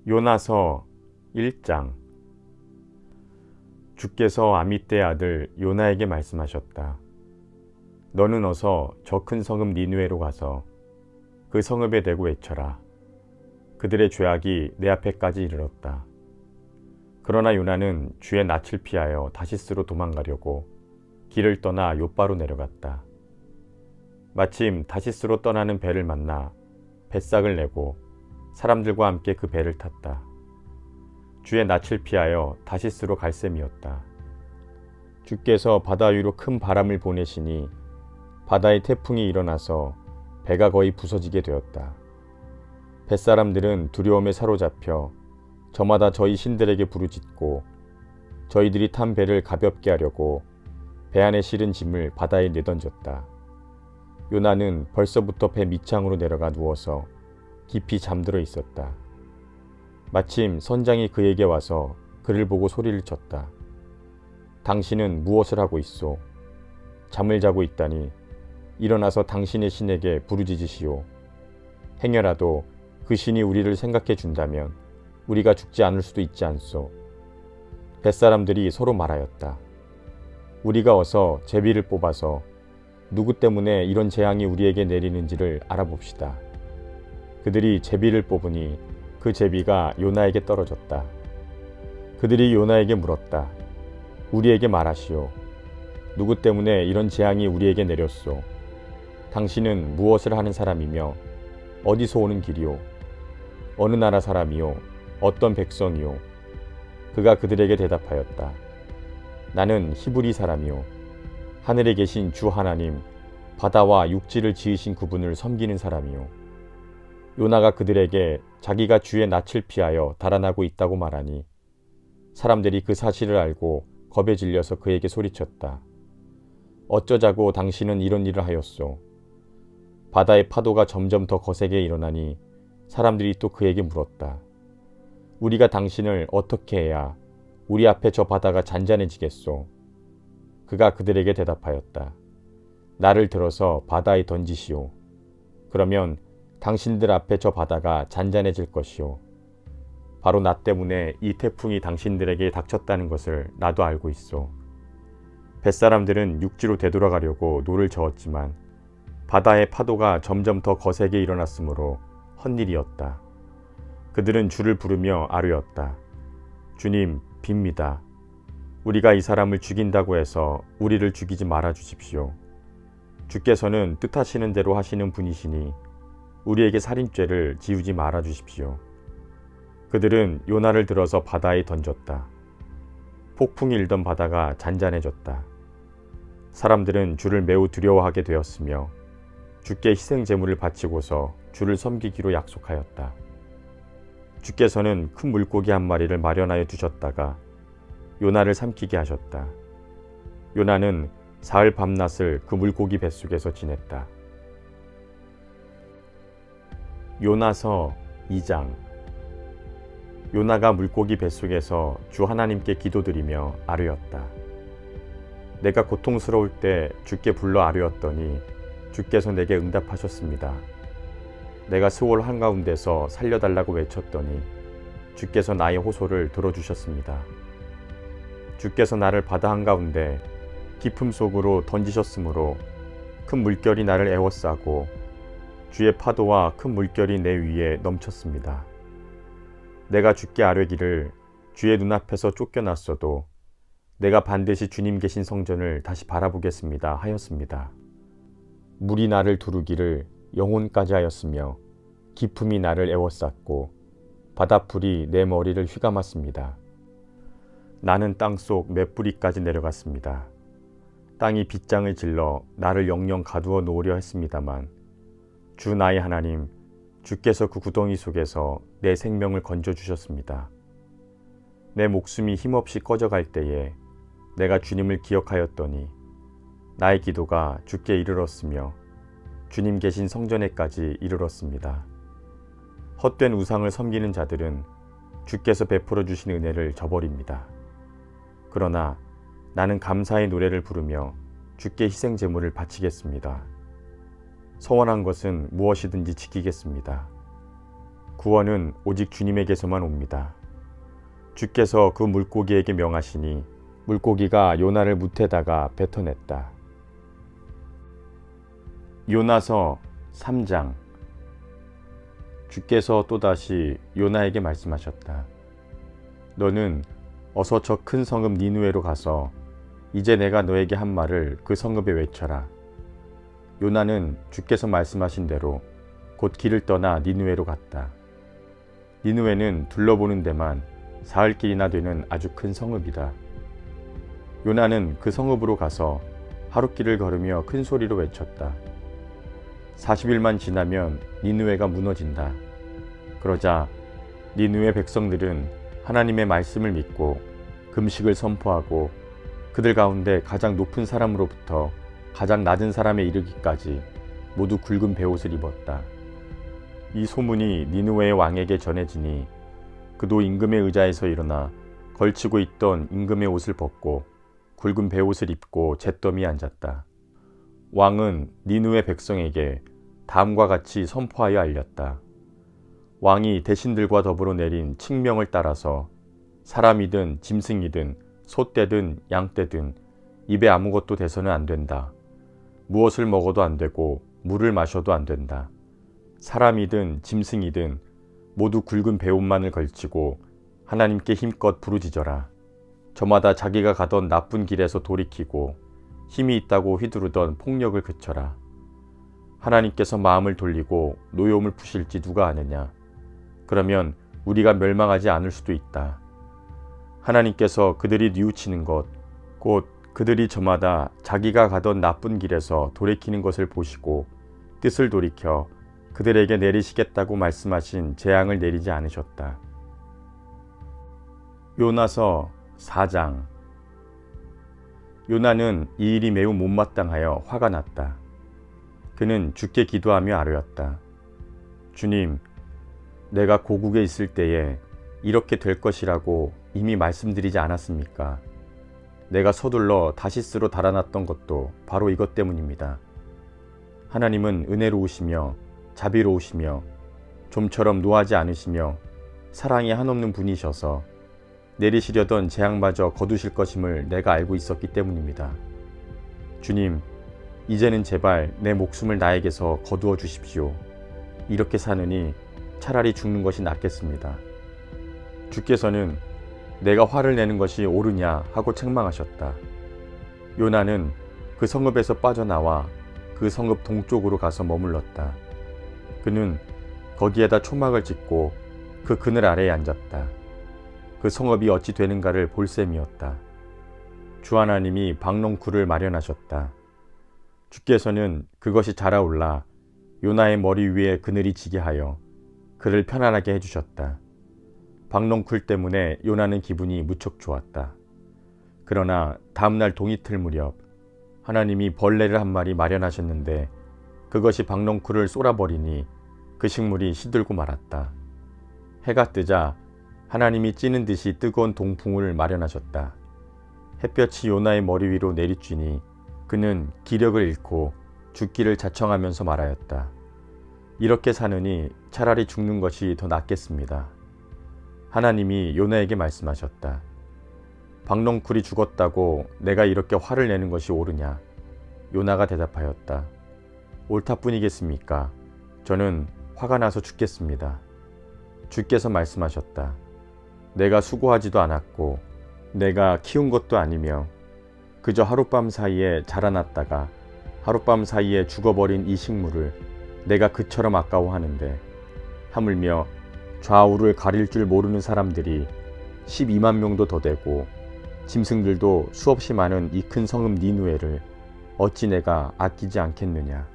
요나서 1장. 주께서 아미떼의 아들 요나에게 말씀하셨다. 너는 어서 저 큰 성읍 니느웨로 가서 그 성읍에 대고 외쳐라. 그들의 죄악이 내 앞에까지 이르렀다. 그러나 요나는 주의 낯을 피하여 다시스로 도망가려고 길을 떠나 욥바로 내려갔다. 마침 다시스로 떠나는 배를 만나 뱃삭을 내고 사람들과 함께 그 배를 탔다. 주의 낯을 피하여 다시스로 갈 셈이었다. 주께서 바다 위로 큰 바람을 보내시니 바다에 태풍이 일어나서 배가 거의 부서지게 되었다. 뱃사람들은 두려움에 사로잡혀 저마다 저희 신들에게 부르짖고 저희들이 탄 배를 가볍게 하려고 배 안에 실은 짐을 바다에 내던졌다. 요나는 벌써부터 배 밑창으로 내려가 누워서 깊이 잠들어 있었다. 마침 선장이 그에게 와서 그를 보고 소리를 쳤다. 당신은 무엇을 하고 있소? 잠을 자고 있다니 일어나서 당신의 신에게 부르짖으시오. 행여라도 그 신이 우리를 생각해 준다면 우리가 죽지 않을 수도 있지 않소. 뱃사람들이 서로 말하였다. 우리가 어서 제비를 뽑아서 누구 때문에 이런 재앙이 우리에게 내리는지를 알아봅시다. 그들이 제비를 뽑으니 그 제비가 요나에게 떨어졌다. 그들이 요나에게 물었다. 우리에게 말하시오. 누구 때문에 이런 재앙이 우리에게 내렸소? 당신은 무엇을 하는 사람이며 어디서 오는 길이오? 어느 나라 사람이오? 어떤 백성이오? 그가 그들에게 대답하였다. 나는 히브리 사람이오. 하늘에 계신 주 하나님, 바다와 육지를 지으신 그분을 섬기는 사람이오. 요나가 그들에게 자기가 주의 낯을 피하여 달아나고 있다고 말하니 사람들이 그 사실을 알고 겁에 질려서 그에게 소리쳤다. 어쩌자고 당신은 이런 일을 하였소? 바다의 파도가 점점 더 거세게 일어나니 사람들이 또 그에게 물었다. 우리가 당신을 어떻게 해야 우리 앞에 저 바다가 잔잔해지겠소? 그가 그들에게 대답하였다. 나를 들어서 바다에 던지시오. 그러면 당신들 앞에 저 바다가 잔잔해질 것이오. 바로 나 때문에 이 태풍이 당신들에게 닥쳤다는 것을 나도 알고 있소. 뱃사람들은 육지로 되돌아가려고 노를 저었지만 바다의 파도가 점점 더 거세게 일어났으므로 헛일이었다. 그들은 주를 부르며 아뢰었다. 주님, 빕니다. 우리가 이 사람을 죽인다고 해서 우리를 죽이지 말아 주십시오. 주께서는 뜻하시는 대로 하시는 분이시니 우리에게 살인죄를 지우지 말아 주십시오. 그들은 요나를 들어서 바다에 던졌다. 폭풍이 일던 바다가 잔잔해졌다. 사람들은 주를 매우 두려워하게 되었으며 주께 희생 제물을 바치고서 주를 섬기기로 약속하였다. 주께서는 큰 물고기 한 마리를 마련하여 두셨다가 요나를 삼키게 하셨다. 요나는 사흘 밤낮을 그 물고기 뱃속에서 지냈다. 요나서 2장. 요나가 물고기 뱃속에서 주 하나님께 기도드리며 아뢰었다. 내가 고통스러울 때 주께 불러 아뢰었더니 주께서 내게 응답하셨습니다. 내가 스올 한가운데서 살려달라고 외쳤더니 주께서 나의 호소를 들어주셨습니다. 주께서 나를 바다 한가운데 깊음 속으로 던지셨으므로 큰 물결이 나를 에워싸고 주의 파도와 큰 물결이 내 위에 넘쳤습니다. 내가 주께 아뢰기를 주의 눈앞에서 쫓겨났어도 내가 반드시 주님 계신 성전을 다시 바라보겠습니다 하였습니다. 물이 나를 두르기를 영혼까지 하였으며 깊음이 나를 에워쌌고 바닷불이 내 머리를 휘감았습니다. 나는 땅속 몇 뿌리까지 내려갔습니다. 땅이 빗장을 질러 나를 영영 가두어 놓으려 했습니다만 주 나의 하나님, 주께서 그 구덩이 속에서 내 생명을 건져주셨습니다. 내 목숨이 힘없이 꺼져갈 때에 내가 주님을 기억하였더니 나의 기도가 주께 이르렀으며 주님 계신 성전에까지 이르렀습니다. 헛된 우상을 섬기는 자들은 주께서 베풀어 주신 은혜를 저버립니다. 그러나 나는 감사의 노래를 부르며 주께 희생 제물을 바치겠습니다. 서원한 것은 무엇이든지 지키겠습니다. 구원은 오직 주님에게서만 옵니다. 주께서 그 물고기에게 명하시니 물고기가 요나를 무태다가 뱉어냈다. 요나서 3장. 주께서 또다시 요나에게 말씀하셨다. 너는 어서 저 큰 성읍 니느웨로 가서 이제 내가 너에게 한 말을 그 성읍에 외쳐라. 요나는 주께서 말씀하신 대로 곧 길을 떠나 니느웨로 갔다. 니느웨는 둘러보는 데만 사흘길이나 되는 아주 큰 성읍이다. 요나는 그 성읍으로 가서 하룻길을 걸으며 큰 소리로 외쳤다. 40일만 지나면 니느웨가 무너진다. 그러자 니느웨 백성들은 하나님의 말씀을 믿고 금식을 선포하고 그들 가운데 가장 높은 사람으로부터 가장 낮은 사람에 이르기까지 모두 굵은 베옷을 입었다. 이 소문이 니느웨의 왕에게 전해지니 그도 임금의 의자에서 일어나 걸치고 있던 임금의 옷을 벗고 굵은 베옷을 입고 잿더미에 앉았다. 왕은 니느웨 백성에게 다음과 같이 선포하여 알렸다. 왕이 대신들과 더불어 내린 칙명을 따라서 사람이든 짐승이든 소떼든 양떼든 입에 아무것도 대서는 안 된다. 무엇을 먹어도 안 되고 물을 마셔도 안 된다. 사람이든 짐승이든 모두 굵은 베옷만을 걸치고 하나님께 힘껏 부르짖어라. 저마다 자기가 가던 나쁜 길에서 돌이키고 힘이 있다고 휘두르던 폭력을 그쳐라. 하나님께서 마음을 돌리고 노여움을 푸실지 누가 아느냐. 그러면 우리가 멸망하지 않을 수도 있다. 하나님께서 그들이 뉘우치는 것, 곧 그들이 저마다 자기가 가던 나쁜 길에서 돌이키는 것을 보시고 뜻을 돌이켜 그들에게 내리시겠다고 말씀하신 재앙을 내리지 않으셨다. 요나서 4장. 요나는 이 일이 매우 못마땅하여 화가 났다. 그는 주께 기도하며 아뢰었다. 주님, 내가 고국에 있을 때에 이렇게 될 것이라고 이미 말씀드리지 않았습니까? 내가 서둘러 다시스로 달아났던 것도 바로 이것 때문입니다. 하나님은 은혜로우시며 자비로우시며 좀처럼 노하지 않으시며 사랑이 한없는 분이셔서 내리시려던 재앙마저 거두실 것임을 내가 알고 있었기 때문입니다. 주님, 이제는 제발 내 목숨을 나에게서 거두어 주십시오. 이렇게 사느니 차라리 죽는 것이 낫겠습니다. 주께서는 내가 화를 내는 것이 옳으냐 하고 책망하셨다. 요나는 그 성읍에서 빠져나와 그 성읍 동쪽으로 가서 머물렀다. 그는 거기에다 초막을 짓고 그 그늘 아래에 앉았다. 그 성읍이 어찌 되는가를 볼 셈이었다. 주 하나님이 박농쿨을 마련하셨다. 주께서는 그것이 자라올라 요나의 머리 위에 그늘이 지게 하여 그를 편안하게 해주셨다. 박농쿨 때문에 요나는 기분이 무척 좋았다. 그러나 다음날 동이틀 무렵 하나님이 벌레를 한 마리 마련하셨는데 그것이 박농쿨을 쏠아버리니 그 식물이 시들고 말았다. 해가 뜨자 하나님이 찌는 듯이 뜨거운 동풍을 마련하셨다. 햇볕이 요나의 머리 위로 내리쬐니 그는 기력을 잃고 죽기를 자청하면서 말하였다. 이렇게 사느니 차라리 죽는 것이 더 낫겠습니다. 하나님이 요나에게 말씀하셨다. 박농쿨이 죽었다고 내가 이렇게 화를 내는 것이 옳으냐? 요나가 대답하였다. 옳다뿐이겠습니까? 저는 화가 나서 죽겠습니다. 주께서 말씀하셨다. 내가 수고하지도 않았고 내가 키운 것도 아니며 그저 하룻밤 사이에 자라났다가 하룻밤 사이에 죽어버린 이 식물을 내가 그처럼 아까워하는데 하물며 좌우를 가릴 줄 모르는 사람들이 12만 명도 더 되고 짐승들도 수없이 많은 이 큰 성읍 니느웨를 어찌 내가 아끼지 않겠느냐.